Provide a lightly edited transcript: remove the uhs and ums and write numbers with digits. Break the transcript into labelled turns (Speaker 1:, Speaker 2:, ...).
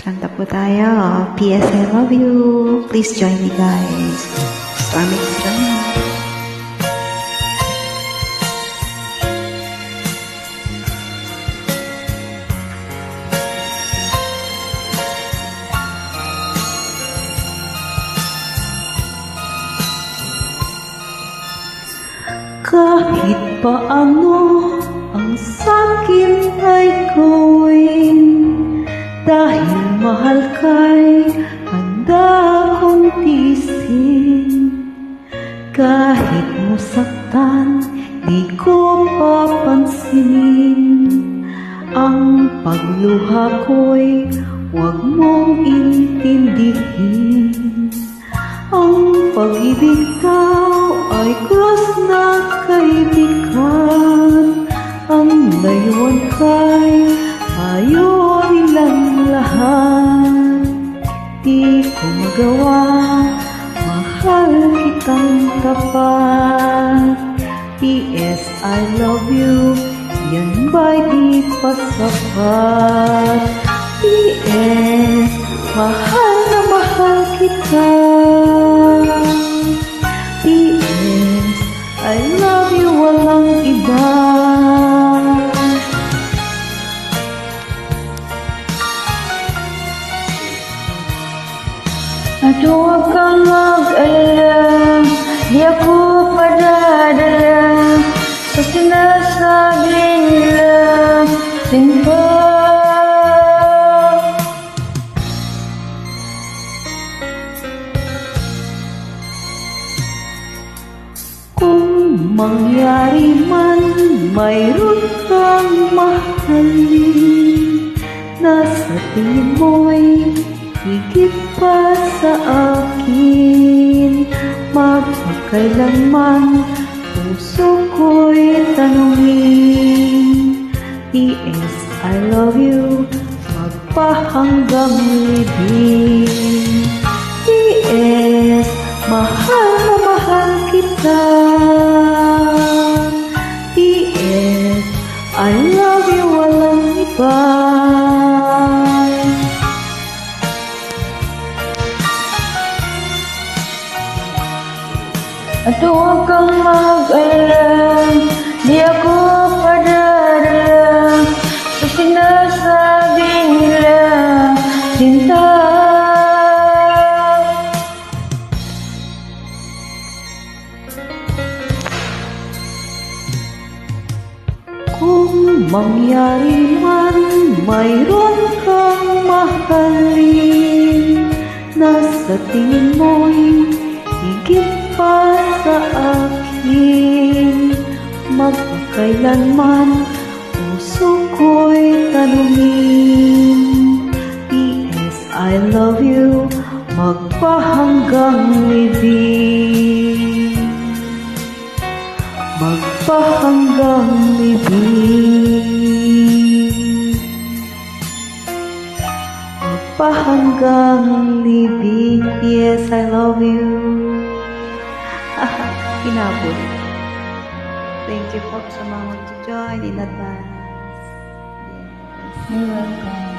Speaker 1: Kanta po tayo. P.S. I love you. Please join me, guys. Stormy, join me.
Speaker 2: Kahit paano ang sakin ay gawin, dahil mahal kay handa kong tiisin. Kahit masaktan, di ko papansinin. Ang pagluha ko'y huwag mong intindihin. Ang pag-ibig daw ay krus na kaibigan. Ang layuan kay ayaw nilang lahat. Di ko magawa, mahal kitang tapat. P.S. I love you, yan ba'y di pa sapat? P.S. mahal na mahal kita. P.S. I love you, walang iba. At huwag kang mag-alala, di ako padadala sa sinasabi nila, sinta. Kung mangyari man, mayroon kang mahalin, nasa tingin mo'y higit pa sa akin. Magpakailanman, puso ko'y tanungin. P.S. I love you, magpahanggang libing. P.S. mahal na mahal kita. P.S. I love you, walang iba. At huwag kang mag-alala, di ako padadala sa sinasabi nila, sinta. Kung mangyari man, mayroon kang mahalin, nasa tingin mo'y higit pa sa akin. Magpakailanman, puso ko'y tanungin. P.S. I love you, magpahanggang libing. Magpahanggang libing. Magpahanggang libing. P.S. I love you. Kinabot. Thank you po sa mga mag-join in advance. Yes.
Speaker 1: You're welcome.